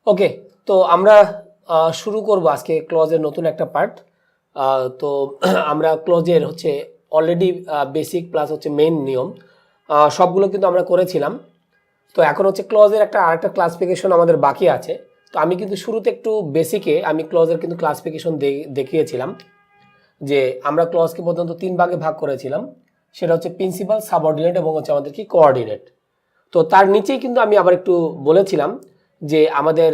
ওকে, তো আমরা শুরু করব আজকে ক্লজের নতুন একটা পার্ট। তো আমরা ক্লজের হচ্ছে অলরেডি বেসিক প্লাস হচ্ছে মেইন নিয়ম সবগুলো কিন্তু আমরা করেছিলাম। তো এখন হচ্ছে ক্লজের আরেকটা ক্লাসিফিকেশন আমাদের বাকি আছে। তো আমি কিন্তু শুরুতে একটু বেসিকে আমি ক্লজের কিন্তু ক্লাসিফিকেশন দেখিয়েছিলাম যে আমরা ক্লজকে পর্যন্ত 3 ভাগে ভাগ করেছিলাম। সেটা হচ্ছে প্রিন্সিপাল, সাবঅর্ডিনেট এবং হচ্ছে আমাদের কি কোঅর্ডিনেট। তো তার নিচেই কিন্তু আমি আবার একটু বলেছিলাম যে আমাদের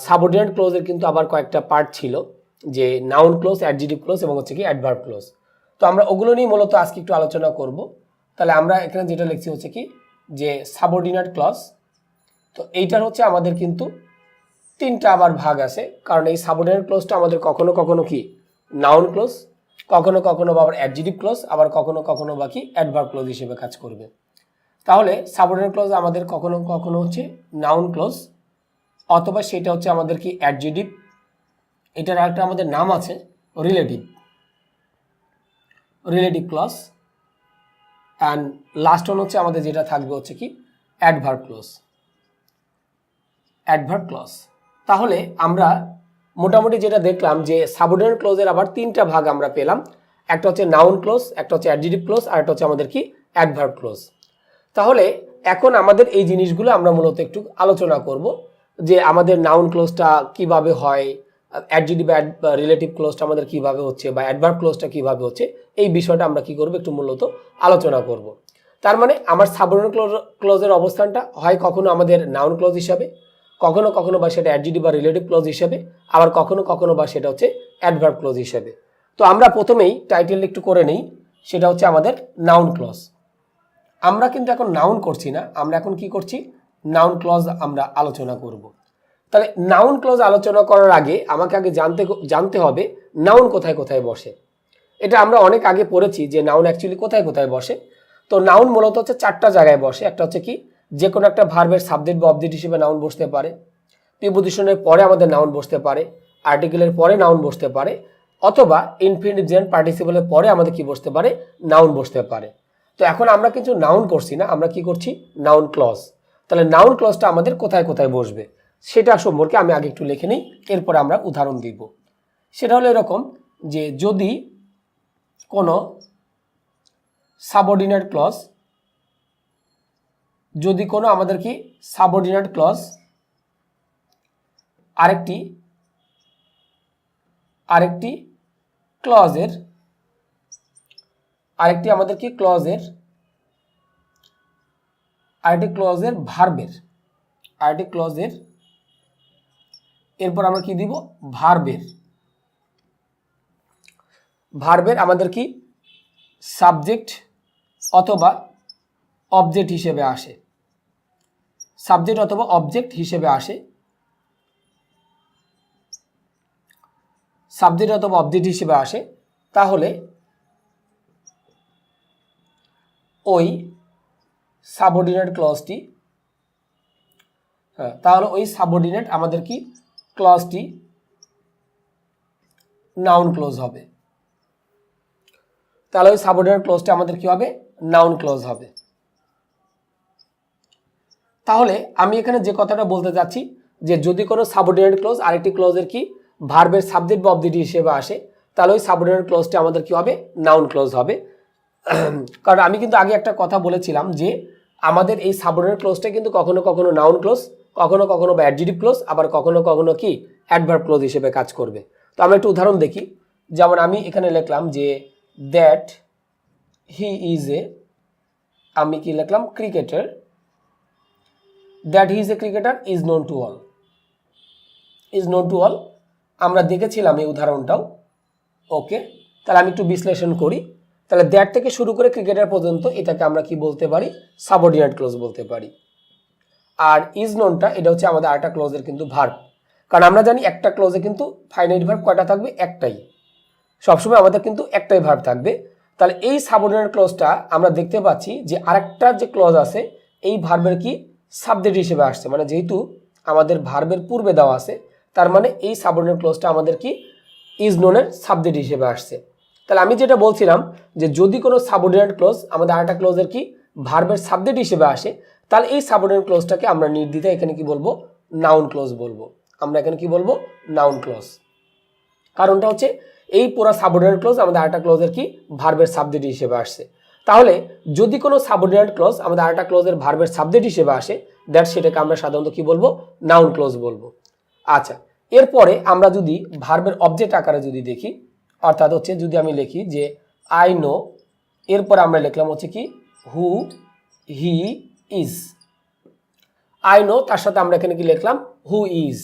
সাবঅর্ডিনেট ক্লোজের কিন্তু আবার কয়েকটা পার্ট ছিল, যে নাউন ক্লোজ, অ্যাডজেক্টিভ ক্লোজ এবং হচ্ছে কি অ্যাডভার্ব ক্লোজ। তো আমরা ওগুলো নিয়ে মূলত আজকে একটু আলোচনা করব। তাহলে আমরা এখানে যেটা লিখছি হচ্ছে কি যে সাবঅর্ডিনেট ক্লজ। তো এইটার হচ্ছে আমাদের কিন্তু 3টা আবার ভাগ আছে, কারণ এই সাবঅর্ডিনেট ক্লোজটা আমাদের কখনো কখনো কি নাউন ক্লোজ, কখনো কখনো বা আবার অ্যাডজেক্টিভ ক্লোজ, আবার কখনো কখনো বা কি অ্যাডভার্ব ক্লোজ হিসেবে কাজ করবে। তাহলে সাবঅর্ডিনেট ক্লজ আমাদের কখনো কখনো হচ্ছে নাউন ক্লজ, অথবা সেটা হচ্ছে আমাদের কি অ্যাডজেক্টিভ। এটার একটা আমাদের নাম আছে relative clause. And last one হচ্ছে আমাদের যেটা থাকবে হচ্ছে কি অ্যাডভার্ব ক্লজ। তাহলে আমরা মোটামুটি যেটা দেখলাম যে সাবঅর্ডিনেট ক্লজের আবার 3টা ভাগ আমরা পেলাম। একটা হচ্ছে নাউন ক্লজ, একটা হচ্ছে অ্যাডজেক্টিভ ক্লজ, আর একটা হচ্ছে আমাদের কি অ্যাডভার্ব ক্লজ। তাহলে এখন আমাদের এই জিনিসগুলো আমরা মূলত একটু আলোচনা করব যে আমাদের নাউন ক্লোজটা কিভাবে হয়, অ্যাডজেক্টিভ রিলেটিভ ক্লোজটা আমাদের কিভাবে হচ্ছে, বা অ্যাডভার্ব ক্লোজটা কিভাবে হচ্ছে। এই বিষয়টা আমরা কি করব একটু মূলত আলোচনা করব। তার মানে আমার সাবঅর্ডিনেট ক্লোজের অবস্থানটা হয় কখনো আমাদের নাউন ক্লোজ হিসাবে, কখনো কখনো বা সেটা অ্যাডজেক্টিভ বা রিলেটিভ ক্লোজ হিসাবে, আবার কখনো কখনো বা সেটা হচ্ছে অ্যাডভার্ব ক্লোজ হিসাবে। তো আমরা প্রথমেই টাইটেল একটু করে নেই, সেটা হচ্ছে আমাদের নাউন ক্লজ। আমরা কিন্তু এখন নাউন করছি না, আমরা এখন কি করছি নাউন ক্লজ আমরা আলোচনা করব। তাহলে নাউন ক্লজ আলোচনা করার আগে আমাকে আগে জানতে হবে নাউন কোথায় কোথায় বসে। এটা আমরা অনেক আগে পড়েছি যে নাউন অ্যাকচুয়ালি কোথায় কোথায় বসে। তো নাউন মূলত হচ্ছে 4টা জায়গায় বসে। একটা হচ্ছে কি যে কোনো একটা ভার্বের সাবজেক্ট বা অবজেক্ট হিসেবে নাউন বসতে পারে, প্রিপোজিশনের পরে আমাদের নাউন বসতে পারে, আর্টিকেলের পরে নাউন বসতে পারে, অথবা ইনফিনিটিভ জেন্ট পার্টিসিপলের পরে আমাদের কি বসতে পারে নাউন বসতে পারে। তো এখন আমরা কিন্তু নাউন করছি না, আমরা কি করছি নাউন ক্লজ। তাহলে নাউন ক্লজটা আমাদের কোথায় কোথায় বসবে সেটা সম্পর্কে আমি আগে একটু লিখে নিই, এরপরে আমরা উদাহরণ দিব। সেটা হলো এরকম যে যদি কোনো সাবঅর্ডিনেট ক্লজ, যদি কোনো আমাদের কি সাবঅর্ডিনেট ক্লজ আরেকটি ক্লজের আরেকটি আমাদের কি ক্লজের আরেকটি ক্লজের ভার্বের এরপর আমরা কি দিব ভার্বের আমাদের কি সাবজেক্ট অথবা অবজেক্ট হিসেবে আসে, তাহলে ওই সাবঅর্ডিনেট ক্লজটি আমাদের কি ক্লজটি নাউন ক্লজ হবে। তাহলে ওই সাবঅর্ডিনেট ক্লজটা আমাদের কি হবে নাউন ক্লজ হবে। তাহলে আমি এখানে যে কথাটা বলতে যাচ্ছি যে যদি কোনো সাবঅর্ডিনেট ক্লজ আরেকটি ক্লজের কি ভার্বের সাবজেক্ট বা অবজেক্ট হিসেবে আসে, তাহলে ওই সাবঅর্ডিনেট ক্লজটা আমাদের কি হবে নাউন ক্লজ হবে। কারণ আমি কিন্তু আগে একটা কথা বলেছিলাম যে আমাদের এই সাবঅর্ডিনেট ক্লজটা কিন্তু কখনো কখনো নাউন ক্লজ, কখনো কখনো বা অ্যাডজেক্টিভ ক্লজ, আবার কখনো কখনো কি অ্যাডভার্ব ক্লজ হিসেবে কাজ করবে। তো আমরা একটু উদাহরণ দেখি। যেমন আমি এখানে লিখলাম যে দ্যাট হি ইজ এ, আমি কি লিখলাম cricketer, that he is a cricketer is known to all. আমরা দেখেছিলাম এই উদাহরণটাও। ওকে, তাহলে আমি একটু বিশ্লেষণ করি। তাহলে দ্যাট থেকে শুরু করে ক্রিকেটার পর্যন্ত এটাকে আমরা কি বলতে পারি সাবঅর্ডিনেট ক্লজ বলতে পারি। আর ইজ নোনটা এটা হচ্ছে আমাদের আরেকটা ক্লজের কিন্তু ভার্ব। কারণ আমরা জানি একটা ক্লজে কিন্তু ফাইনাইট ভার্ব কয়টা থাকবে একটাই, সবসময় আমাদের কিন্তু একটাই ভার্ব থাকবে। তাহলে এই সাবঅর্ডিনেট ক্লজটা আমরা দেখতে পাচ্ছি যে আরেকটা যে ক্লজ আছে এই ভার্বের কি সাবজেক্ট হিসেবে আসছে, মানে যেহেতু আমাদের ভার্বের পূর্বে দেওয়া আছে তার মানে এই সাবঅর্ডিনেট ক্লজটা আমাদের কি ইজ নোনের সাবজেক্ট হিসেবে আসছে। তাহলে আমি যেটা বলছিলাম যে যদি কোনো সাবঅর্ডিনেট ক্লজ আমাদের আরেকটা ক্লজের কি ভার্বের সাবজেক্ট হিসেবে আসে, তাহলে এই সাবঅর্ডিনেট ক্লজটাকে আমরা নির্দ্বিধায় এখানে কি বলবো নাউন ক্লোজ বলবো। আমরা এখানে কি বলবো? Noun clause. কারণটা হচ্ছে এই পুরো সাবঅর্ডিনেট ক্লোজ আমাদের আরেকটা ক্লোজের কি ভার্বের সাবজেক্ট হিসেবে আসছে। তাহলে যদি কোনো সাবঅর্ডিনেট ক্লোজ আমাদের আরেকটা ক্লোজের ভার্বের সাবজেক্ট হিসেবে আসে, দ্যাট সেটাকে আমরা সাধারণত কি বলবো? নাউন ক্লোজ বলবো। আচ্ছা, এরপরে আমরা যদি ভার্বের অবজেক্ট আকারে যদি দেখি, অর্থাৎ হচ্ছে যদি আমি লিখি যে আই নো, এরপর আমরা লিখলাম হচ্ছে কি হু হি ইজ। আই নো, তার সাথে আমরা এখানে কি লিখলাম? Who is.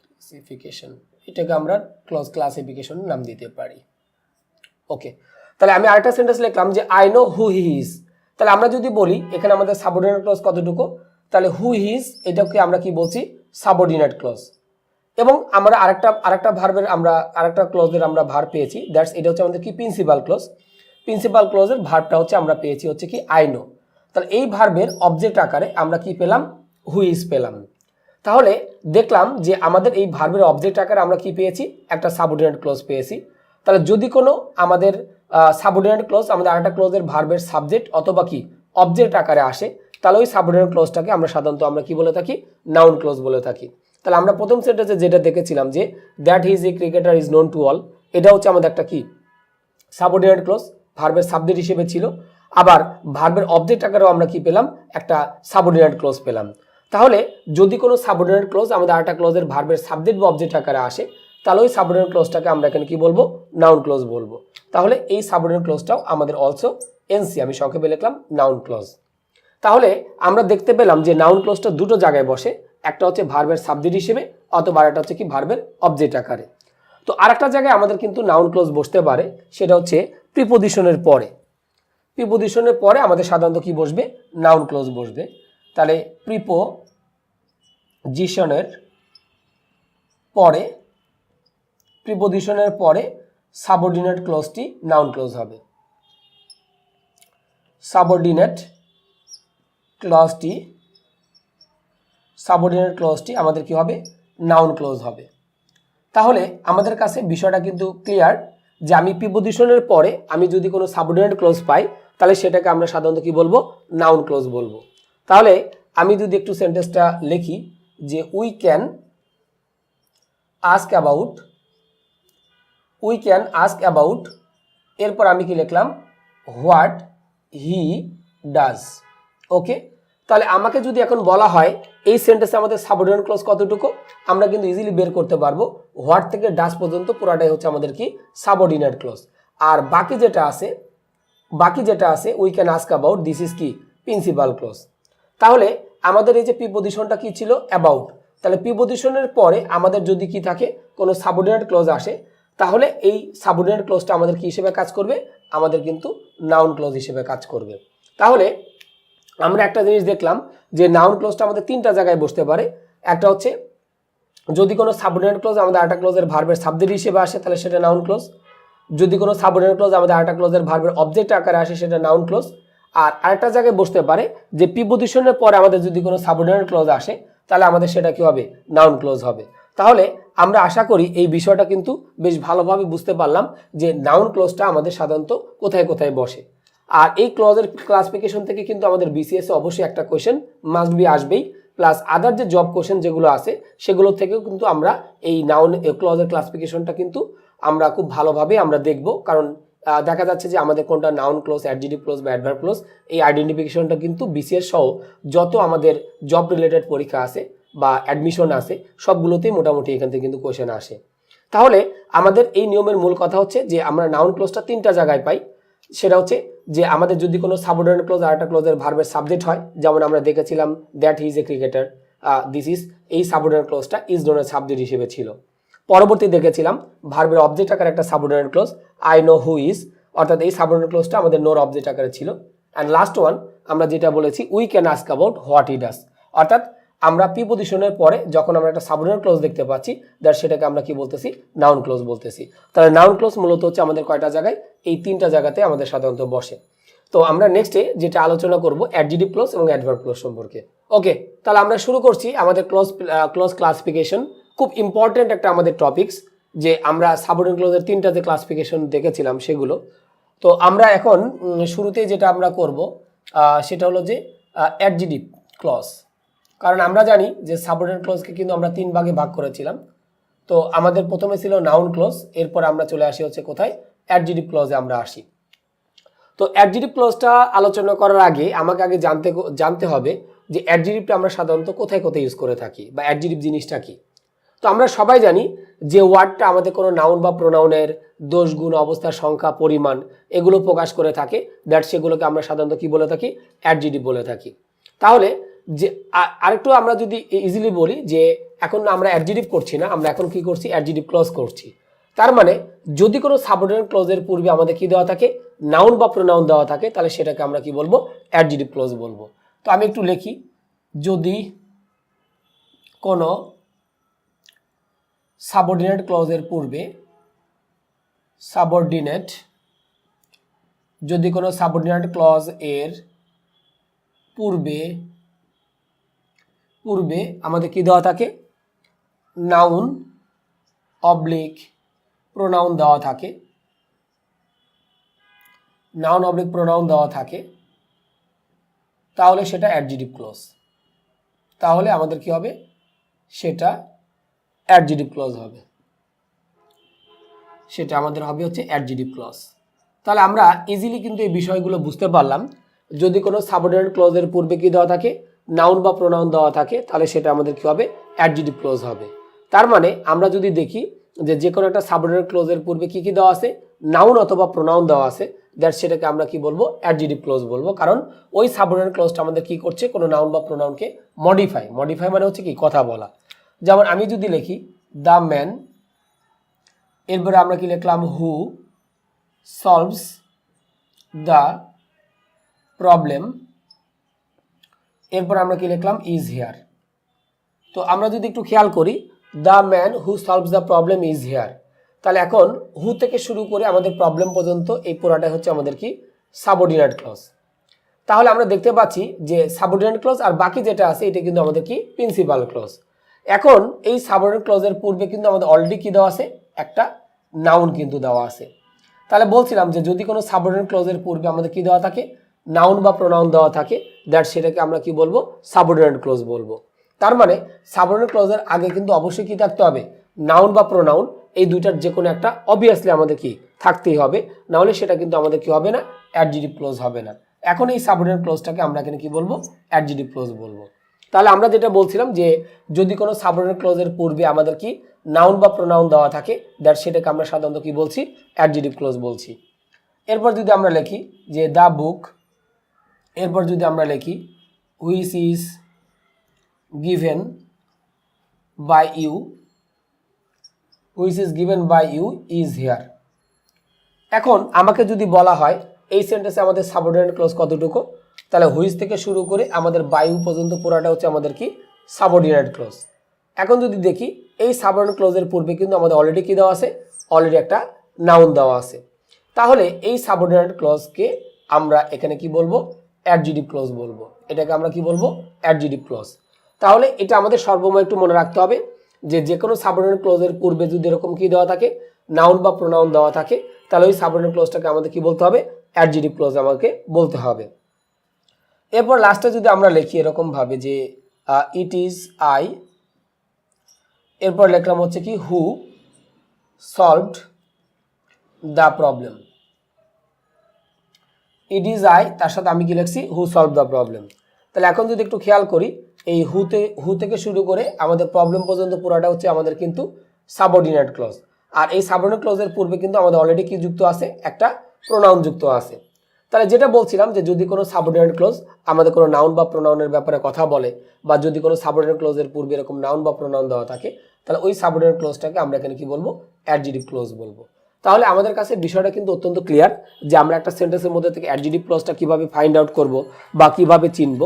ক্লাসিফিকেশন, এটাকে আমরা ক্লজ ক্লাসিফিকেশন নাম দিতে পারি। ওকে, তাহলে আমি আরেকটা সেন্টেন্স লিখলাম যে I know who he is. তাহলে আমরা যদি বলি এখানে আমাদের সাবঅর্ডিনেট ক্লজ কতটুকু, তাহলে হু ইজ এটাকে আমরা কি বলছি? Subordinate clause. এবং আমরা আরেকটা ভার্বের আমরা আরেকটা ক্লজের আমরা ভার্ব পেয়েছি, দ্যাটস এটা হচ্ছে আমাদের কি প্রিন্সিপাল ক্লজ। প্রিন্সিপাল ক্লজের ভার্বটা হচ্ছে আমরা পেয়েছি হচ্ছে কি আই নো। তাহলে এই ভার্বের অবজেক্ট আকারে আমরা কি পেলাম? হু ইজ পেলাম। তাহলে দেখলাম যে আমাদের এই ভার্বের অবজেক্ট আকারে আমরা কি পেয়েছি? একটা সাবঅর্ডিনেট ক্লজ পেয়েছি। তাহলে যদি কোনো আমাদের সাবঅর্ডিনেট ক্লজ আমাদের আরেকটা ক্লজের ভার্বের সাবজেক্ট অথবা কি অবজেক্ট আকারে আসে, তাহলে ওই সাবঅর্ডিনেট ক্লজটাকে আমরা সাধারণত আমরা কি বলে থাকি? নাউন ক্লজ বলে থাকি। তাহলে আমরা প্রথম সেন্টেন্সে যেটা দেখেছিলাম যে that he is a cricketer is known to all, এটা হচ্ছে আমাদের একটা কি সাবঅর্ডিনেট ক্লজ, ভার্বের সাবজেক্ট হিসেবে ছিল। আবার ভার্বের অবজেক্ট আকারেও আমরা কি পেলাম? একটা সাবঅর্ডিনেট ক্লজ পেলাম। তাহলে যদি কোনো সাবঅর্ডিনেট ক্লজ আমাদের আরেকটা ক্লজের ভার্বের সাবজেক্ট বা অবজেক্ট আকারে আসে, তাহলে ওই সাবঅর্ডিনেট ক্লজটাকে আমরা এখানে কি বলবো? নাউন ক্লজ বলবো। তাহলে এই সাবঅর্ডিনেট ক্লজটাও আমাদের অলসো এনসি, আমি সংক্ষেপে লিখলাম নাউন ক্লজ। তাহলে আমরা দেখতে পেলাম যে নাউন ক্লজটা দুটো জায়গায় বসে, একটা হচ্ছে ভার্বের সাবজেক্ট হিসেবে অথবা আরেকটা হচ্ছে কি ভার্বের অবজেক্ট আকারে। তো আরেকটা জায়গায় আমাদের কিন্তু নাউন ক্লজ বসতে পারে, সেটা হচ্ছে প্রিপোজিশনের পরে। প্রিপোজিশনের পরে আমাদের সাধারণত কি বসবে? নাউন ক্লজ বসবে। তাহলে প্রিপোজিশনের পরে সাবঅর্ডিনেট ক্লজটি নাউন ক্লজ হবে। সাবঅর্ডিনেট ক্লজটি আমাদের কি হবে? নাউন ক্লজ হবে। তাহলে আমাদের কাছে বিষয়টা কিন্তু ক্লিয়ার যে আমি প্রিপোজিশনের পরে আমি যদি কোনো সাবঅর্ডিনেট ক্লজ পাই, তাহলে সেটাকে আমরা সাধারণত কি বলবো? নাউন ক্লজ বলবো। তাহলে আমি যদি একটু সেন্টেন্সটা লিখি যে উই ক্যান আস্ক অ্যাবাউট, এরপর আমি কি লিখলাম? What he does. ওকে, তাহলে আমাকে যদি এখন বলা হয় এই সেন্টেন্সে আমাদের সাবঅর্ডিনেট ক্লজ কতটুকু, আমরা কিন্তু ইজিলি বের করতে পারবো। হোয়াট থেকে ডাজ পর্যন্ত পুরাটাই হচ্ছে আমাদের কি সাবঅর্ডিনেট ক্লজ। আর বাকি যেটা আছে we can ask about, this is কি প্রিন্সিপাল ক্লজ। তাহলে আমাদের এই যে প্রিপোজিশনটা কি ছিল? অ্যাবাউট। তাহলে প্রিপোজিশনের পরে আমাদের যদি কি থাকে? কোনো সাবঅর্ডিনেট ক্লজ আসে, তাহলে এই সাবঅর্ডিনেট ক্লজটা আমাদের কি হিসেবে কাজ করবে? আমাদের কিন্তু নাউন ক্লজ হিসেবে কাজ করবে। তাহলে আমরা একটা জিনিস দেখলাম যে নাউন ক্লজটা আমাদের তিনটা জায়গায় বসতে পারে। একটা হচ্ছে যদি কোনো সাবঅর্ডিনেট ক্লজ আমাদের আরেকটা ক্লজের ভার্বের সাবজেক্ট হিসেবে আসে, তাহলে সেটা নাউন ক্লজ। যদি কোনো সাবঅর্ডিনেট ক্লজ আমাদের আরেকটা ক্লজের ভার্বের অবজেক্ট আকারে আসে, সেটা নাউন ক্লজ। আর আরেকটা জায়গায় বসতে পারে যে প্রিপোজিশনের পরে আমাদের যদি কোনো সাবঅর্ডিনেট ক্লজ আসে, তাহলে আমাদের সেটা কি হবে? নাউন ক্লজ হবে। তাহলে আমরা আশা করি এই বিষয়টা কিন্তু বেশ ভালোভাবে বুঝতে পারলাম যে নাউন ক্লজটা আমাদের সাধারণত কোথায় কোথায় বসে। আর এই ক্লজের ক্লাসিফিকেশন থেকে কিন্তু আমাদের বিসিএস অবশ্যই একটা কোয়েশ্চেন মাস্ট বি আসবেই, প্লাস আদার যে জব কোয়েশ্চেন যেগুলো আছে সেগুলো থেকেও কিন্তু আমরা এই নাউন ক্লজের ক্লাসিফিকেশনটা কিন্তু আমরা খুব ভালোভাবে আমরা দেখব। কারণ দেখা যাচ্ছে যে আমাদের কোনটা নাউন ক্লজ, অ্যাডজেক্টিভ ক্লজ বা অ্যাডভার্ব ক্লজ, এই আইডেন্টিফিকেশনটা কিন্তু বিসিএস সহ যত আমাদের জব রিলেটেড পরীক্ষা আছে বা অ্যাডমিশন আছে সবগুলোতেই মোটামুটি এখান থেকে কিন্তু কোয়েশ্চেন আসে। তাহলে আমাদের এই নিয়মের মূল কথা হচ্ছে যে আমরা নাউন ক্লজটা তিনটা জায়গায় পাই। সেটা হচ্ছে যে আমাদের যদি কোনো সাবঅর্ডিনেট ক্লজ আরেকটা ক্লজের ভার্বের সাবজেক্ট হয়, যেমন আমরা দেখেছিলাম that he is a cricketer, this is, এই সাবঅর্ডিনেট ক্লজটা ইজ নোনের সাবজেক্ট হিসেবে ছিল। পরবর্তী দেখেছিলাম ভার্বের অবজেক্ট আকারে একটা subordinate clause I know who is, অর্থাৎ এই সাবঅর্ডিনেট ক্লজটা আমাদের নোর অবজেক্ট আকারে ছিল। অ্যান্ড লাস্ট ওয়ান আমরা যেটা বলেছি we can ask about what he does, অর্থাৎ আমরা প্রিপোজিশনের পরে যখন আমরা একটা সাবঅর্ডিনেট ক্লজ দেখতে পাচ্ছি, দ্যাট সেটাকে আমরা কি বলতেছি? নাউন ক্লজ বলতেছি। তাহলে নাউন ক্লজ মূলত হচ্ছে আমাদের কয়টা জায়গায়? এই তিনটা জায়গাতে আমাদের সাধারণত বসে। তো আমরা নেক্সটে যেটা আলোচনা করব অ্যাডজেক্টিভ ক্লজ এবং অ্যাডভার্ব ক্লজ সম্পর্কে। ওকে, তাহলে আমরা শুরু করছি আমাদের ক্লজ ক্লাসিফিকেশন। খুব ইম্পর্টেন্ট একটা আমাদের টপিকস, যে আমরা সাবঅর্ডিনেট ক্লজের তিনটা যে ক্লাসিফিকেশন দেখেছিলাম সেগুলো। তো আমরা এখন শুরুতেই যেটা আমরা করব সেটা হলো যে অ্যাডজেক্টিভ ক্লজ, কারণ আমরা জানি যে সাবঅর্ডিনেট ক্লজকে কিন্তু আমরা 3 ভাগে ভাগ করেছিলাম। তো আমাদের প্রথমে ছিল নাউন ক্লজ, এরপর আমরা চলে আসি হচ্ছে কোথায়, অ্যাডজেক্টিভ ক্লজে আমরা আসি। তো অ্যাডজেক্টিভ ক্লজটা আলোচনা করার আগে আমাকে আগে জানতে হবে যে অ্যাডজেক্টিভটা আমরা সাধারণত কোথায় কোথায় ইউজ করে থাকি বা অ্যাডজেক্টিভ জিনিসটা কি। তো আমরা সবাই জানি যে ওয়ার্ডটা আমাদের কোনো নাউন বা প্রোনাউনের দোষ, গুণ, অবস্থা, সংখ্যা, পরিমাণ এগুলো প্রকাশ করে থাকে, দ্যাট সেগুলোকে আমরা সাধারণত কি বলে থাকি, অ্যাডজেক্টিভ বলে থাকি। তাহলে যে আরেকটু আমরা যদি ইজিলি বলি যে এখন আমরা অ্যাডজেক্টিভ করছি না, আমরা এখন কি করছি, অ্যাডজেক্টিভ ক্লজ করছি। তার মানে যদি কোনো সাবঅর্ডিনেট ক্লজের পূর্বে আমাদের কি দেওয়া থাকে, নাউন বা প্রোনাউন দেওয়া থাকে, তাহলে সেটাকে আমরা কি বলবো, অ্যাডজেক্টিভ ক্লজ বলবো। তো আমি একটু লিখি, যদি কোনো সাবঅর্ডিনেট ক্লজের পূর্বে যদি কোনো সাবঅর্ডিনেট ক্লজ এর পূর্বে আমাদের কি দেওয়া থাকে, নাউন অবলিক প্রোনাউন দেওয়া থাকে, তাহলে সেটা অ্যাডজেক্টিভ ক্লজ। তাহলে আমাদের কি হবে, সেটা অ্যাডজেক্টিভ ক্লজ হবে, সেটা আমাদের হবে হচ্ছে অ্যাডজেক্টিভ ক্লজ। তাহলে আমরা ইজিলি কিন্তু এই বিষয়গুলো বুঝতে পারলাম। যদি কোনো সাবঅর্ডিনেট ক্লজের পূর্বে কি দেওয়া থাকে, নাউন বা প্রোনাউন দেওয়া থাকে, তাহলে সেটা আমাদের কি হবে, অ্যাডজেক্টিভ ক্লজ হবে। তার মানে আমরা যদি দেখি যে কোনো একটা সাবঅর্ডিনেট ক্লজের পূর্বে কি কি দেওয়া আছে, নাউন অথবা প্রোনাউন দেওয়া আছে, দ্যাট সেটাকে আমরা কি বলবো, অ্যাডজেক্টিভ ক্লজ বলবো। কারণ ওই সাবঅর্ডিনেট ক্লজটা আমাদের কি করছে, কোনো নাউন বা প্রোনাউনকে মডিফাই মানে হচ্ছে কি, কথা বলা। যেমন আমি যদি লিখি দ্য ম্যান, এরপরে আমরা কি লিখলাম, হু সলভস দ্য প্রবলেম, এরপর আমরা কি লিখলাম, ইজ হিয়ার। তো আমরা যদি একটু খেয়াল করি, the man who solves the problem is here, তাহলে এখন হু থেকে শুরু করে আমাদের প্রবলেম পর্যন্ত এই পুরাটাই হচ্ছে আমাদের কি, সাবঅর্ডিনেট ক্লজ। তাহলে আমরা দেখতে পাচ্ছি যে সাবঅর্ডিনেট ক্লজ আর বাকি যেটা আছে এটা কিন্তু আমাদের কি, প্রিন্সিপাল ক্লজ। এখন এই সাবঅর্ডিনেট ক্লজের পূর্বে কিন্তু আমাদের অলরেডি কি দেওয়া আছে, একটা নাউন কিন্তু দেওয়া আছে। তাহলে বলছিলাম যে যদি কোনো সাবঅর্ডিনেট ক্লজের পূর্বে আমাদের কি দেওয়া থাকে, নাউন বা প্রোনাউন দেওয়া থাকে, দ্যাট সেটাকে আমরা কি বলবো, সাবঅর্ডিনেট ক্লজ বলবো। তার মানে সাবঅর্ডিনেট ক্লজের আগে কিন্তু অবশ্যই কি থাকতে হবে, নাউন বা প্রোনাউন, এই দুইটার যে কোনো একটা অবভিয়াসলি আমাদের কি থাকতেই হবে, না হলে সেটা কিন্তু আমাদের কি হবে না, অ্যাডজেক্টিভ ক্লজ হবে না। এখন এই সাবঅর্ডিনেট ক্লজটাকে আমরা এখানে কি বলবো, অ্যাডজেক্টিভ ক্লজ বলবো। তাহলে আমরা যেটা বলছিলাম যে যদি কোনো সাবঅর্ডিনেট ক্লজের পূর্বে আমাদের কি নাউন বা প্রোনাউন দেওয়া থাকে, দ্যাট সেটাকে আমরা সাধারণত কি বলছি, অ্যাডজেক্টিভ ক্লজ বলছি। এরপর যদি আমরা লিখি যে দ্য বুক, এরপর যদি আমরা লিখি which is given by you is here. এখন আমাকে যদি বলা হয় এই সেন্টেন্সে আমাদের সাবঅর্ডিনেট ক্লজ কতটুকু, তাহলে হুইচ থেকে শুরু করে আমাদের বাই ইউ পর্যন্ত পুরাটা হচ্ছে আমাদের কি, সাবঅর্ডিনেট ক্লজ। এখন যদি দেখি এই সাবঅর্ডিনেট ক্লজের পূর্বে কিন্তু আমাদের অলরেডি কি দেওয়া আছে, অলরেডি একটা নাউন দেওয়া আছে। তাহলে এই সাবঅর্ডিনেট ক্লজকে আমরা এখানে কি বলবো, অ্যাডজেক্টিভ ক্লজ বলবো। এটাকে আমরা কি বলবো, অ্যাডজেক্টিভ ক্লজ। তাহলে এটা আমাদের সর্বময় একটু মনে রাখতে হবে যে কোনো সাবঅর্ডিনেট ক্লজের পূর্বে যদি এরকম কি দেওয়া থাকে, নাউন বা প্রোনাউন দেওয়া থাকে, তাহলে ওই সাবঅর্ডিনেট ক্লজটাকে আমাদের কি বলতে হবে, অ্যাডজেক্টিভ ক্লজ আমাকে বলতে হবে। এরপর লাস্টে যদি আমরা লিখি এরকম ভাবে যে ইট ইজ আই, এরপর লিখলাম হচ্ছে কি who solved the problem, it is I, তার সাথে আমি কি লিখছি, হু সলভ দ্য প্রবলেম। তাহলে এখন যদি একটু খেয়াল করি, এই হু থেকে শুরু করে আমাদের প্রবলেম পর্যন্ত পুরাটা হচ্ছে আমাদের কিন্তু সাবঅর্ডিনেট ক্লজ। আর এই সাবঅর্ডিনেট ক্লজের পূর্বে কিন্তু আমাদের অলরেডি কি যুক্ত আছে, একটা প্রোনাউন যুক্ত আছে। তাহলে যেটা বলছিলাম যে যদি কোনো সাবঅর্ডিনেট ক্লজ আমাদের কোনো নাউন বা প্রোনাউনের ব্যাপারে কথা বলে, বা যদি কোনো সাবঅর্ডিনেট ক্লজের পূর্বে এরকম নাউন বা প্রোনাউন দেওয়া থাকে, তাহলে ওই সাবঅর্ডিনেট ক্লজটাকে আমরা এখানে কি বলবো, অ্যাডজেক্টিভ ক্লজ বলবো। তাহলে আমাদের কাছে বিষয়টা কিন্তু অত্যন্ত ক্লিয়ার যে আমরা একটা সেন্টেন্সের মধ্যে থেকে অ্যাডজেক্টিভ ক্লজটা কিভাবে ফাইন্ড আউট করব বা কিভাবে চিনব,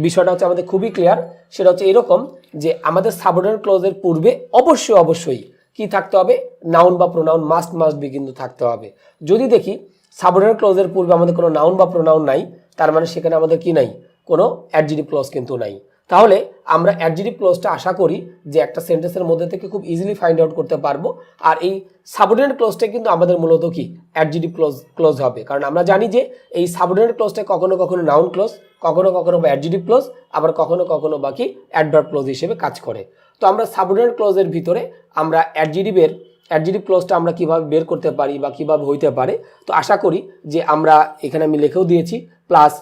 বিষয়টা হচ্ছে আমাদের খুবই ক্লিয়ার। সেটা হচ্ছে এরকম যে আমাদের সাবঅর্ডিনেট ক্লজের পূর্বে অবশ্যই কি থাকতে হবে, নাউন বা প্রোনাউন মাস্ট বি কিন্তু থাকতে হবে। যদি দেখি সাবঅর্ডিনেট ক্লজের পূর্বে আমাদের কোনো নাউন বা প্রোনাউন নাই, তার মানে সেখানে আমাদের কি নাই, কোনো অ্যাডজেক্টিভ ক্লজ কিন্তু নাই। তাহলে আমরা অ্যাডজেক্টিভ ক্লোজটা আশা করি যে একটা সেন্টেন্সের মধ্যে থেকে খুব ইজিলি ফাইন্ড আউট করতে পারবো। আর এই সাবঅর্ডিনেট ক্লোজটা কিন্তু আমাদের মূলত কি অ্যাডজেক্টিভ ক্লোজ হবে, কারণ আমরা জানি যে এই সাবঅর্ডিনেট ক্লোজটা কখনো কখনো নাউন ক্লোজ, কখনো কখনো বা অ্যাডজেক্টিভ ক্লোজ, আবার কখনো কখনো বাকি অ্যাডভার্ব ক্লোজ হিসেবে কাজ করে। তো আমরা সাবঅর্ডিনেট ক্লোজের ভিতরে আমরা অ্যাডজেক্টিভ ক্লোজটা আমরা কিভাবে বের করতে পারি বা কিভাবে হইতে পারে, তো আশা করি যে আমরা এখানে আমি লিখেও দিয়েছি, প্লাস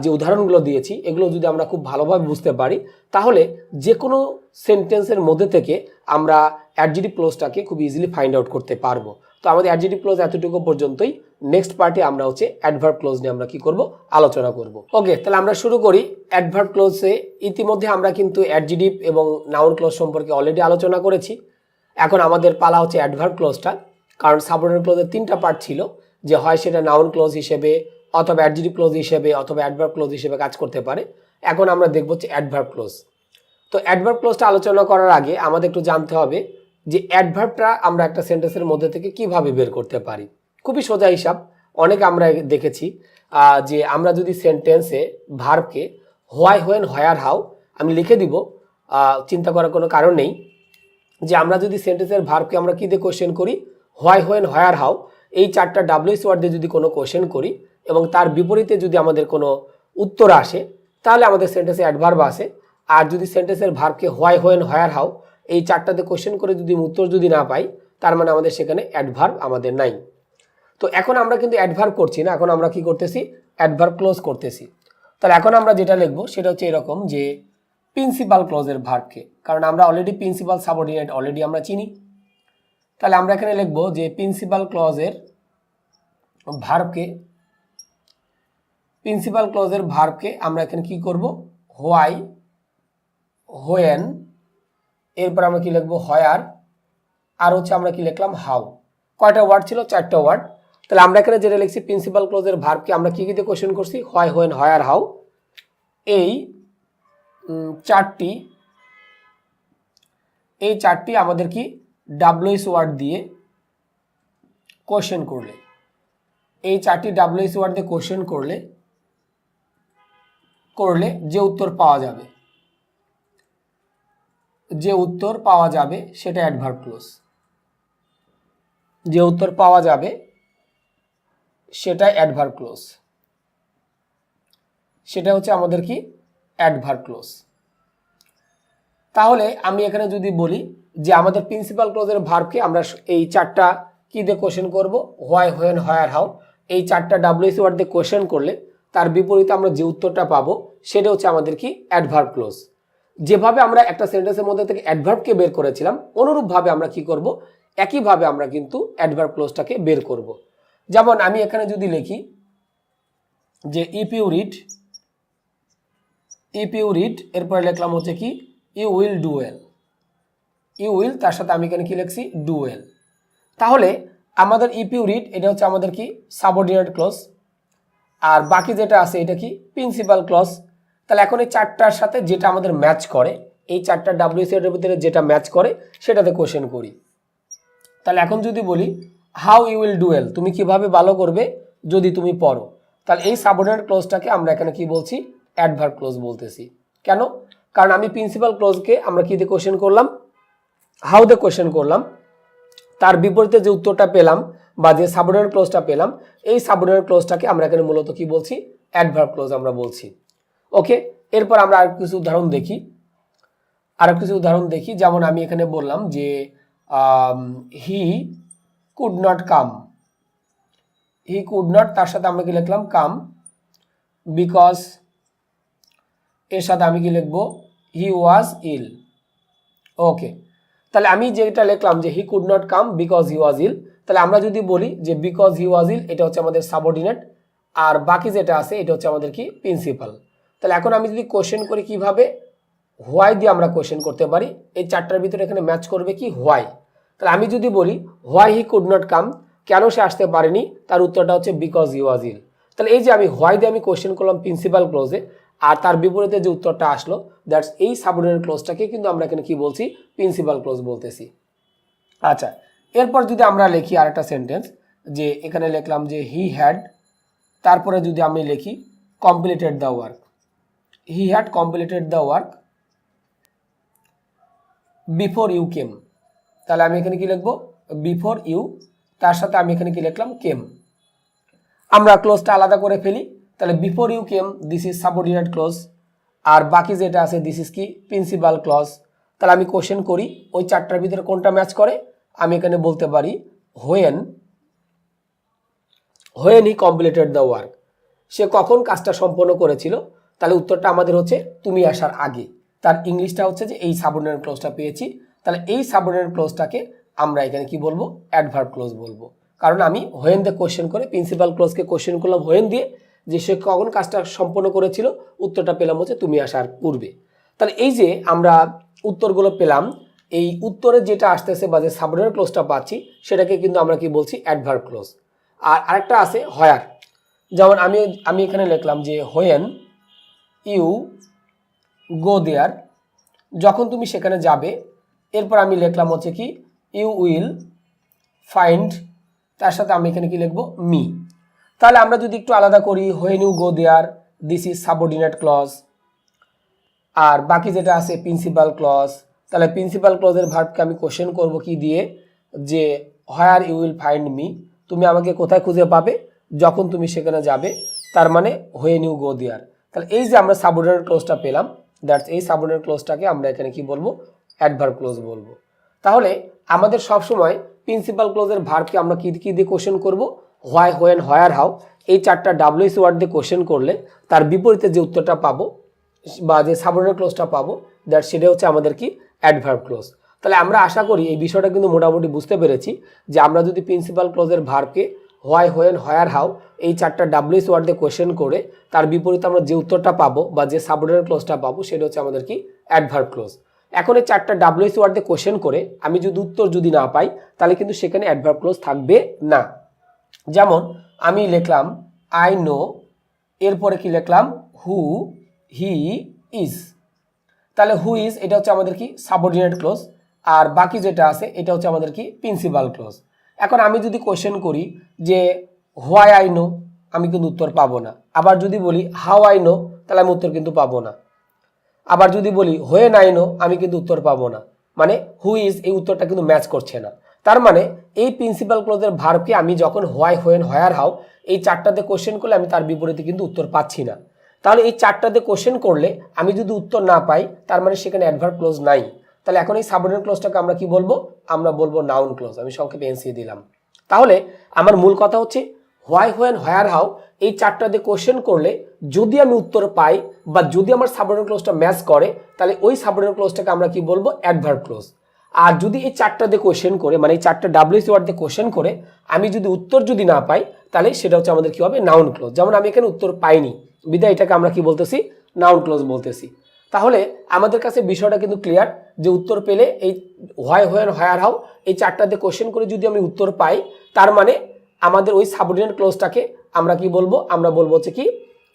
যে উদাহরণগুলো দিয়েছি এগুলো যদি আমরা খুব ভালোভাবে বুঝতে পারি, তাহলে যে কোনো সেন্টেন্সের মধ্যে থেকে আমরা অ্যাডজেক্টিভ ক্লোজটাকে খুব ইজিলি ফাইন্ড আউট করতে পারবো। তো আমাদের অ্যাডজেক্টিভ ক্লোজ এতটুকু পর্যন্তই। নেক্সট পার্টে আমরা অ্যাডভার্ব ক্লোজ নিয়ে আমরা কি করব, আলোচনা করব। ওকে, তাহলে আমরা শুরু করি অ্যাডভার্ব ক্লোজে। ইতিমধ্যে আমরা কিন্তু অ্যাডজেক্টিভ এবং নাউন ক্লোজ সম্পর্কে অলরেডি আলোচনা করেছি। এখন আমাদের পালা হচ্ছে অ্যাডভার্ব ক্লোজটা, কারণ সাবঅর্ডিনেট ক্লোজের 3টা পার্ট ছিল, যে হয় সেটা নাউন ক্লোজ হিসেবে, অথবা অ্যাডজেক্টিভ ক্লোজ হিসেবে, অথবা অ্যাডভার্ব ক্লোজ হিসেবে কাজ করতে পারে। এখন আমরা দেখব হচ্ছে অ্যাডভার্ব ক্লোজ। তো অ্যাডভার্ব ক্লোজটা আলোচনা করার আগে আমাদের একটু জানতে হবে যে অ্যাডভার্বটা আমরা একটা সেন্টেন্সের মধ্যে থেকে কিভাবে বের করতে পারি। খুবই সোজা হিসাব। অনেক আমরা দেখেছি যে আমরা যদি সেন্টেন্সে ভার্বকে হোয়াই, হোয়েন, হোয়ার, হাউ আমি লিখে দিব, চিন্তা করার কোনো কারণ নেই যে আমরা যদি সেন্টেন্সের ভার্বকে আমরা কী দিয়ে কোয়েশ্চেন করি, হোয়াই, হোয়েন, হোয়ার, হাউ, এই 4টা ডাব্লিউএস ওয়ার্ড দিয়ে যদি কোনো কোয়েশ্চেন করি এবং তার বিপরীতে যদি আমাদের কোনো উত্তর আসে, তাহলে আমাদের সেন্টেন্সে অ্যাডভার্ব আসে। আর যদি সেন্টেন্সের ভার্বকে হোয়াই, হোয়েন, হোয়ার, হাউ এই 4টাতে কোয়েশ্চেন করে যদি উত্তর যদি না পাই, তার মানে আমাদের সেখানে অ্যাডভার্ব আমাদের নাই। তো এখন আমরা কিন্তু অ্যাডভার্ব করছি না, এখন আমরা কি করতেছি, অ্যাডভার্ব ক্লোজ করতেছি। তাহলে এখন আমরা যেটা লিখবো সেটা হচ্ছে এরকম যে প্রিন্সিপাল ক্লোজের ভার্বকে, কারণ আমরা অলরেডি প্রিন্সিপাল সাবঅর্ডিনেট অলরেডি আমরা চিনি। তাহলে আমরা এখানে লিখবো যে প্রিন্সিপাল ক্লোজের ভার্বকে আমরা এখানে কি করব, হোয়াই, হোয়েন, এরপর আমরা কি লিখবো হোয়ার, আর হচ্ছে আমরা কি লিখলাম হাউ। কয়টা ওয়ার্ড ছিল, 4টা ওয়ার্ড। তাহলে আমরা এখানে যেটা লিখছি প্রিন্সিপাল ক্লোজের ভার্বকে আমরা কি দিয়ে কোশ্চেন করছি, হোয়াই, হোয়েন, হোয়ার, হাউ, এই চারটি আমাদের কি ডাব্লিউএস ওয়ার্ড দিয়ে কোশ্চেন করলে, এই 4টি ডাব্লিউএস ওয়ার্ড দিয়ে কোশ্চেন করলে যে উত্তর পাওয়া যাবে সেটা অ্যাডভার্ব ক্লোজ। যে উত্তর পাওয়া যাবে সেটা অ্যাডভার্ব ক্লোজ, সেটা হচ্ছে আমাদের কি অ্যাডভার্ব ক্লোজ। তাহলে আমি এখানে যদি বলি যে আমাদের প্রিন্সিপাল ক্লোজের ভার্বকে আমরা এই 4টা কি দিয়ে কোশ্চেন করব, হোয়াই, হোয়েন, হোয়ার, হাউ, এই 4টা ডাব্লিউএস ওয়ার্ড দিয়ে কোশ্চেন করলে তার বিপরীতে আমরা যে উত্তরটা পাবো সেটা হচ্ছে আমাদের কি অ্যাডভার্ব ক্লোজ। যেভাবে আমরা একটা সেন্টেন্সের মধ্যে থেকে অ্যাডভার্বকে বের করেছিলাম, অনুরূপভাবে আমরা কি করব, একইভাবে আমরা কিন্তু অ্যাডভার্ব ক্লোজটাকে বের করব। যেমন আমি এখানে যদি লিখি যে ইফ ইউ রিড, এরপরে লিখলাম হচ্ছে কি you will do well, you will তার সাথে আমি এখানে কি লিখছি ডু ওয়েল। তাহলে আমাদের ইফ ইউ রিড এটা হচ্ছে আমাদের কি সাবঅর্ডিনেট ক্লোজ, আর বাকি যেটা আছে এটা কি প্রিন্সিপাল ক্লজ। তাহলে এখন এই 4টার সাথে যেটা আমাদের ম্যাচ করে, এই 4টা ডাব্লিউএস এর ভিতরে যেটা ম্যাচ করে সেটাতে কোশ্চেন করি। তাহলে এখন যদি বলি how you will do well, তুমি কিভাবে ভালো করবে যদি তুমি পড়ো, তাহলে এই সাবঅর্ডিনেট ক্লোজটাকে আমরা এখানে কি বলছি, অ্যাডভার্ব ক্লোজ বলতেছি। কেন, কারণ আমি প্রিন্সিপাল ক্লোজকে আমরা কি দিয়ে কোশ্চেন করলাম, হাউ দিয়ে কোশ্চেন করলাম, তার বিপরীতে যে উত্তরটা পেলাম বা যে সাবঅর্ডিনেট ক্লোজটা পেলাম, এই সাবঅর্ডিনেট ক্লোজটাকে আমরা এখানে মূলত কি বলছি, অ্যাডভার্ব ক্লোজ আমরা বলছি। ওকে, এরপর আমরা আর কিছু উদাহরণ দেখি। যেমন আমি এখানে বললাম যে হি কুড নট, তার সাথে আমরা কি লিখলাম কাম, বিকজ এর সাথে আমি কি লিখবো হি ওয়াজ ইল। ওকে, তাহলে আমি যেটা লিখলাম যে he could not come because he was ill, তাহলে আমরা যদি বলি যে বিকজ হি ওয়াজ ইল এটা হচ্ছে আমাদের সাবঅর্ডিনেট, আর বাকি যেটা আছে এটা হচ্ছে আমাদের কি প্রিন্সিপাল। তাহলে এখন আমি যদি কোশ্চেন করি কিভাবে, হোয়াই দিয়ে আমরা কোশ্চেন করতে পারি, এই 4টার ভিতরে এখানে ম্যাচ করবে কি হোয়াই। তাহলে আমি যদি বলি why he could not come, কেন সে আসতে পারেনি, তার উত্তরটা হচ্ছে বিকজ হি ওয়াজ ইল। তাহলে এই যে আমি হোয়াই দিয়ে আমি কোশ্চেন করলাম প্রিন্সিপাল ক্লোজে, আর তার বিপরীতে যে উত্তরটা আসলো দ্যাটস এই সাবঅর্ডিনেট ক্লোজটাকে কিন্তু আমরা এখানে কি বলছি, প্রিন্সিপাল ক্লোজ বলতেছি। আচ্ছা, এরপর যদি আমরা লিখি আরেকটা সেন্টেন্স, যে এখানে লিখলাম যে হি হ্যাড, তারপরে যদি আমি লিখি completed the work, he had completed the work, before you came, তাহলে আমি এখানে কি লিখবো, বিফোর ইউ, তার সাথে আমি এখানে কি লিখলাম, কেম। আমরা ক্লোজটা আলাদা করে ফেলি, তাহলে before you came this is subordinate clause, আর বাকি যেটা আছে দিস ইজ কি প্রিন্সিপাল ক্লজ। তাহলে আমি কোশ্চেন করি ওই চারটার ভিতরে কোনটা ম্যাচ করে, আমি এখানে বলতে পারি when he completed the work, সে কখন কাজটা সম্পন্ন করেছিল। তাহলে উত্তরটা আমাদের হচ্ছে তুমি আসার আগে। তার ইংলিশটা হচ্ছে যে এই সাবঅর্ডিনেট ক্লোজটা পেয়েছি। তাহলে এই সাবঅর্ডিনেট ক্লোজটাকে আমরা এখানে কি বলবো, অ্যাডভার্ব ক্লোজ বলবো। কারণ আমি হোয়েন দিয়ে কোশ্চেন করে প্রিন্সিপাল ক্লোজকে কোশ্চেন করলাম হোয়েন দিয়ে, যে সে কখন কাজটা সম্পন্ন করেছিল, উত্তরটা পেলাম হচ্ছে তুমি আসার পূর্বে। তাহলে এই যে আমরা উত্তরগুলো পেলাম, এই উত্তরে যেটা আসতেছে বা যে সাবঅর্ডিনেট ক্লোজটা পাচ্ছি সেটাকে কিন্তু আমরা কি বলছি, অ্যাডভার্ব ক্লোজ। আর আরেকটা আছে হোয়ার, যেমন আমি এখানে লিখলাম যে হোয়েন ইউ গো দেয়ার, যখন তুমি সেখানে যাবে। এরপর আমি লিখলাম হচ্ছে কি ইউ উইল ফাইন্ড, তার সাথে আমি এখানে কি লিখবো, মি। তাহলে আমরা যদি একটু আলাদা করি, when you go there this is subordinate clause, আর বাকি যেটা আছে প্রিন্সিপাল ক্লজ। তাহলে প্রিন্সিপাল ক্লজের ভার্বকে আমি কোশ্চেন করব কি দিয়ে, যে where you will find me, তুমি আমাকে কোথায় খুঁজে পাবে, যখন তুমি সেখানে যাবে, তার মানে হোয়েন ইউ গো দেয়ার। তাহলে এই যে আমরা সাবঅর্ডিনেট ক্লোজটা পেলাম, দ্যাটস এই সাবঅর্ডিনেট ক্লোজটাকে আমরা এখানে কি বলবো, অ্যাডভার্ব ক্লোজ বলবো। তাহলে আমাদের সবসময় প্রিন্সিপাল ক্লোজের ভার্বকে আমরা কি কি দিয়ে কোশ্চেন করব, হোয়াই, হোয়েন, হোয়ার, হাউ, এই চারটা ডাব্লিউএস ওয়ার্ড দিয়ে কোশ্চেন করলে তার বিপরীতে যে উত্তরটা পাবো বা যে সাবঅর্ডিনেট ক্লোজটা পাবো, দ্যাট সেটা হচ্ছে আমাদের কি, অ্যাডভার্ব ক্লোজ। তাহলে আমরা আশা করি এই বিষয়টা কিন্তু মোটামুটি বুঝতে পেরেছি, যে আমরা যদি প্রিন্সিপাল ক্লোজের ভার্বকে হোয়াই, হোয়েন, হোয়ার, হাউ এই চারটা ডাব্লিউএস ওয়ার্ড দিয়ে কোশ্চেন করে তার বিপরীতে আমরা যে উত্তরটা পাবো বা যে সাবঅর্ডিনেট ক্লোজটা পাবো সেটা হচ্ছে আমাদের কি, অ্যাডভার্ব ক্লোজ। এখন এই চারটা ডাব্লিউএস ওয়ার্ড দিয়ে কোশ্চেন করে আমি যদি উত্তর যদি না পাই, তাহলে কিন্তু সেখানে অ্যাডভার্ব ক্লোজ থাকবে না। যেমন আমি লিখলাম আই নো, এরপরে কি লিখলাম, হু হি ইজ। তাহলে হু ইজ এটা হচ্ছে আমাদের কি, সাবঅর্ডিনেট ক্লোজ, আর বাকি যেটা আছে এটা হচ্ছে আমাদের কি, প্রিন্সিপাল ক্লোজ। এখন আমি যদি কোশ্চেন করি যে হোয়াই আই নো, আমি কিন্তু উত্তর পাবো না। আবার যদি বলি হাউ আই নো, তাহলে আমি উত্তর কিন্তু পাবো না। আবার যদি বলি হোয়েন আই নো, আমি কিন্তু উত্তর পাবো না। মানে হু ইজ এই উত্তরটা কিন্তু ম্যাচ করছে না। তার মানে এই প্রিন্সিপাল ক্লোজের ভার্বকে আমি যখন হোয়াই, হোয়েন, হোয়ার, হাউ এই চারটাতে কোশ্চেন করলে আমি তার বিপরীতে কিন্তু উত্তর পাচ্ছি না। তাহলে এই চারটাতে কোশ্চেন করলে আমি যদি উত্তর না পাই, তার মানে সেখানে অ্যাডভার্ব ক্লোজ নাই। তাহলে এখন এই সাবঅর্ডিনেট ক্লোজটাকে আমরা কি বলবো, আমরা বলবো নাউন ক্লোজ। আমি সংক্ষেপে এনসি দিলাম। তাহলে আমার মূল কথা হচ্ছে হোয়াই, হোয়েন, হোয়ার, হাউ এই চারটা দিয়ে কোশ্চেন করলে যদি আমি উত্তর পাই বা যদি আমার সাবঅর্ডিনেট ক্লোজটা ম্যাচ করে, তাহলে ওই সাবঅর্ডিনেট ক্লোজটাকে আমরা কি বলবো, অ্যাডভার্ব ক্লোজ। আর যদি এই চারটা দিয়ে কোশ্চেন করে, মানে এই চারটা ডাব্লিউএস ওয়ার্ড দিয়ে কোশ্চেন করে আমি যদি উত্তর যদি না পাই, তাহলে সেটা হচ্ছে আমাদের কি হবে, নাউন ক্লোজ। যেমন আমি এখানে উত্তর পাইনি, বিধায় এটাকে আমরা কি বলতেছি, নাউন ক্লোজ বলতেছি। তাহলে আমাদের কাছে বিষয়টা কিন্তু ক্লিয়ার, যে উত্তর পেলে এই হোয়াই, হোয়েন, হোয়ার, হাউ এই চারটাতে কোশ্চেন করে যদি আমি উত্তর পাই, তার মানে আমাদের ওই সাবঅর্ডিনেট ক্লোজটাকে আমরা কি বলবো, আমরা বলবো হচ্ছে কি,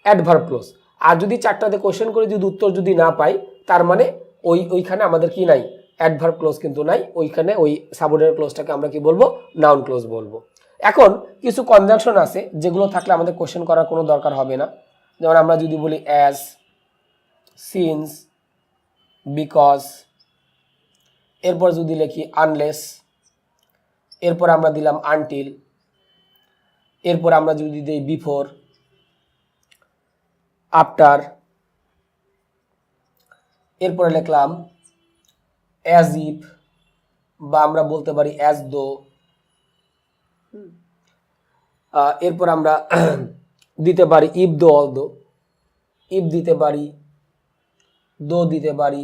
অ্যাডভার্ব ক্লোজ। আর যদি চারটাতে কোশ্চেন করে যদি উত্তর যদি না পাই, তার মানে ওইখানে আমাদের কি নাই, অ্যাডভার্ব ক্লোজ কিন্তু নাই, ওইখানে ওই সাবঅর্ডিনেট ক্লোজটাকে আমরা কি বলবো, নাউন ক্লোজ বলবো। এখন কিছু কনজাংশন আছে যেগুলো থাকলে আমাদের কোশ্চেন করার কোনো দরকার হবে না। যেমন আমরা যদি বলি অ্যাজ, সিন্স, বিকজ, এরপর যদি লিখি আনলেস, এরপর আমরা দিলাম আনটিল, এরপর আমরা যদি দিই বিফোর, আফটার, এরপরে লিখলাম অ্যাজ ইফ, বা আমরা বলতে পারি অ্যাজ দো। এরপর আমরা দিতে পারি ইফ দো অল দো, ইফ দিতে পারি, দো দিতে পারি,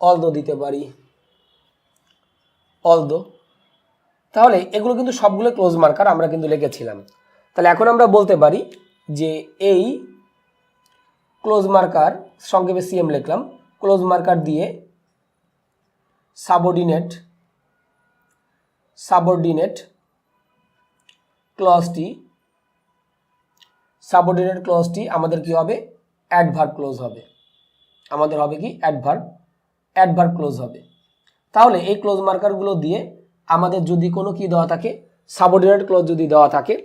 অল দো দিতে পারি, অল দো। তাহলে এগুলো কিন্তু সবগুলো ক্লোজ মার্কার আমরা কিন্তু লিখেছিলাম। তাহলে এখন আমরা বলতে পারি যে এই ক্লোজ মার্কার, সংক্ষেপে সিএম লিখলাম, ক্লোজ মার্কার দিয়ে সাবঅর্ডিনেট ক্লজটি আমাদের কি হবে, অ্যাডভার্ব ক্লোজ হবে। আমাদের হবে কি, অ্যাডভার্ব ক্লোজ হবে। তাহলে এই ক্লোজ মার্কারগুলো দিয়ে আমাদের যদি কোনো কি দেওয়া থাকে, সাবঅর্ডিনেট ক্লোজ যদি দেওয়া থাকে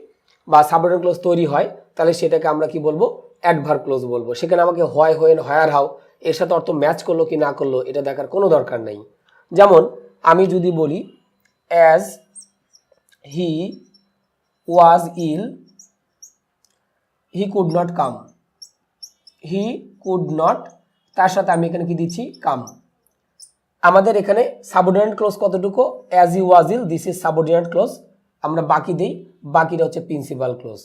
বা সাবঅর্ডিনেট ক্লোজ তৈরি হয়, তাহলে সেটাকে আমরা কি বলবো, অ্যাডভার্ব ক্লোজ বলবো। সেখানে আমাকে হোয়াই, হোয়েন, হোয়ার, হাউ এর সাথে অর্থ ম্যাচ করলো কি না করলো এটা দেখার কোনো দরকার নেই। যেমন আমি যদি বলি as he was ill he could not come, he could not, তার সাথে আমি এখানে কি দিচ্ছি কাম। আমাদের এখানে সাবঅর্ডিনেট ক্লোজ কতটুকু, as he was ill, this is subordinate clause, আমরা বাকি দেই, বাকিটা হচ্ছে প্রিন্সিপাল ক্লোজ।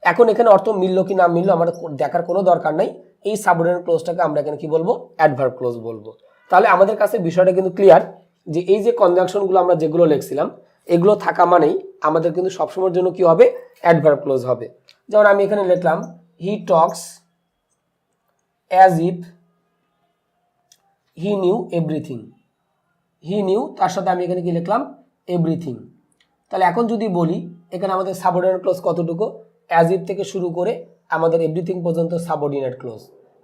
এখন এখানে অর্থ মিললো কি না মিললো আমার দেখার কোনো দরকার নাই, এই সাবঅর্ডিনেট ক্লোজটাকে আমরা এখানে কি বলবো, অ্যাডভার্ব ক্লোজ বলবো। তাহলে আমাদের কাছে বিষয়টা কিন্তু ক্লিয়ার যে এই যে কনজাংশনগুলো আমরা যেগুলো লিখছিলাম এগুলো থাকা মানেই আমাদের কিন্তু সবসময়ের জন্য কি হবে, অ্যাডভার্ব ক্লোজ হবে। যেমন আমি এখানে লিখলাম he talks as if he knew everything, he knew, তার সাথে আমি এখানে কি লিখলাম, এভরিথিং। তাহলে এখন যদি বলি এখানে আমাদের সাবঅর্ডিনেট ক্লোজ কতটুকু, অ্যাজ ইফ থেকে শুরু করে আমাদের এভরিথিং পর্যন্ত সাবঅর্ডিনেট ক্লোজ,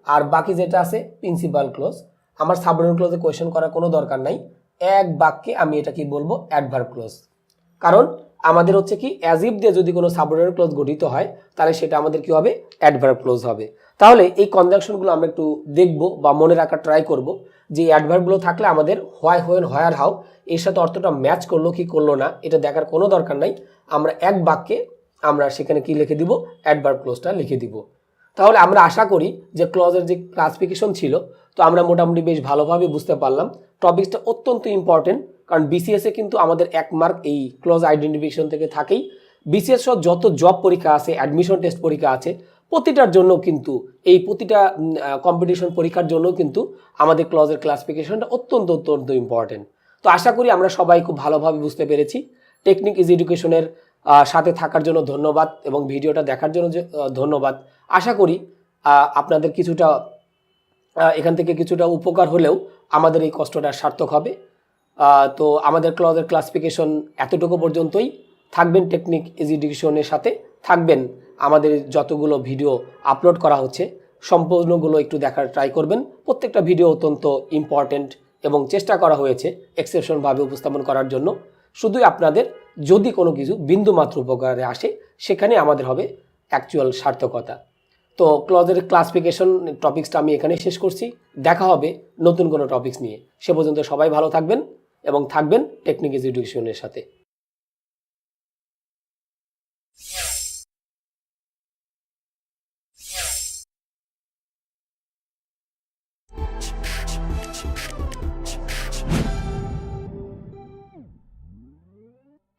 আর বাকি যেটা আছে প্রিন্সিপাল ক্লোজ। আমার সাবঅর্ডিনেট ক্লোজে কোয়েশ্চেন করার কোনো দরকার নাই, এক বাক্যে আমি এটা কি বলবো, অ্যাডভার্ব ক্লোজ। কারণ আমাদের হচ্ছে কি অ্যাজ ইফ দিয়ে যদি কোনো সাবঅর্ডিনেট ক্লোজ গঠিত হয় তাহলে সেটা আমাদের কি হবে, অ্যাডভার্ব ক্লোজ হবে। তাহলে এই কনজাংশনগুলো আমরা একটু দেখব বা মনে রাখার ট্রাই করব যে অ্যাডভার্বগুলো থাকলে আমাদের হোয়াই, হোয়েন, হোয়ার, হাউ এর সাথে অর্থটা ম্যাচ করলো কি করলো না এটা দেখার কোনো দরকার নাই, আমরা এক বাক্যে আমরা সেখানে কি লিখে দিব, অ্যাডভার্ব ক্লোজটা লিখে দিব। তাহলে আমরা আশা করি যে ক্লজের যে ক্লাসিফিকেশন ছিল তো আমরা মোটামুটি বেশ ভালোভাবে বুঝতে পারলাম। টপিকসটা অত্যন্ত ইম্পর্টেন্ট, কারণ বিসিএসে কিন্তু আমাদের 1 মার্ক এই ক্লজ আইডেন্টিফিকেশন থেকে থাকেই। বিসিএস সহ যত জব পরীক্ষা আছে, অ্যাডমিশন টেস্ট পরীক্ষা আছে, প্রতিটার জন্য কিন্তু এই প্রতিটা কম্পিটিশন পরীক্ষার জন্য কিন্তু আমাদের ক্লজের ক্লাসিফিকেশনটা অত্যন্ত অত্যন্ত ইম্পর্টেন্ট। তো আশা করি আমরা সবাই খুব ভালোভাবে বুঝতে পেরেছি। টেকনিক ইজ এডুকেশনের সাথে থাকার জন্য ধন্যবাদ এবং ভিডিওটা দেখার জন্য ধন্যবাদ। আশা করি আপনাদের কিছুটা এখান থেকে কিছুটা উপকার হলেও আমাদের এই কষ্টটা সার্থক হবে। তো আমাদের ক্লজের ক্লাসিফিকেশন এতটুকু পর্যন্তই। থাকবেন টেকনিক ইজ এডুকেশনের সাথে, থাকবেন আমাদের যতগুলো ভিডিও আপলোড করা হচ্ছে সম্পূর্ণগুলো একটু দেখার ট্রাই করবেন। প্রত্যেকটা ভিডিও অত্যন্ত ইম্পর্টেন্ট এবং চেষ্টা করা হয়েছে এক্সেপশনভাবে উপস্থাপন করার জন্য। শুধুই আপনাদের যদি কোনো কিছু বিন্দুমাত্র উপকারে আসে সেখানে আমাদের হবে অ্যাকচুয়াল সার্থকতা। তো ক্লজের ক্লাসিফিকেশন টপিক্সটা আমি এখানে শেষ করছি। দেখা হবে নতুন কোনো টপিক্স নিয়ে। সে পর্যন্ত সবাই ভালো থাকবেন এবং থাকবেন টেকনিক ইজ এডুকেশনের সাথে।